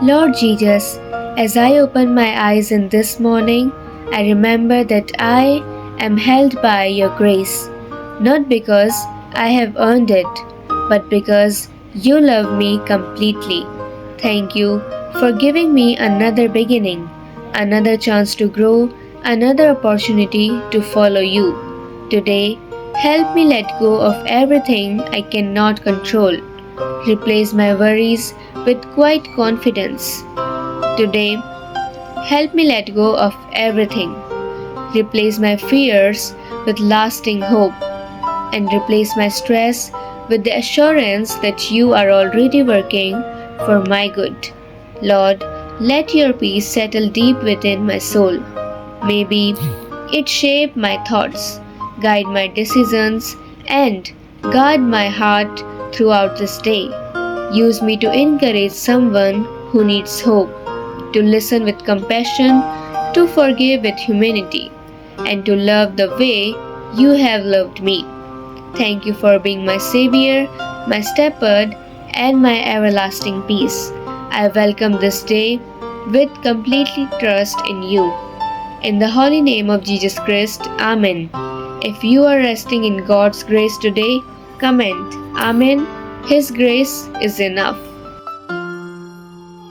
Lord Jesus, as I open my eyes in this morning, I remember that I am held by your grace, not because I have earned it, but because you love me completely. Thank you for giving me another beginning, another chance to grow, another opportunity to follow you. Today, help me let go of everything I cannot control. Replace my worries with quiet confidence. Today, help me let go of everything. Replace my fears with lasting hope, and replace my stress with the assurance that you are already working for my good. Lord, let your peace settle deep within my soul. Maybe it shape my thoughts, guide my decisions, and guard my heart throughout this day. Use me to encourage someone who needs hope, to listen with compassion, to forgive with humanity, and to love the way you have loved me. Thank you for being my Savior, my shepherd, and my everlasting peace. I welcome this day with completely trust in you. In the holy name of Jesus Christ, Amen. If you are resting in God's grace today, comment Amen. His grace is enough.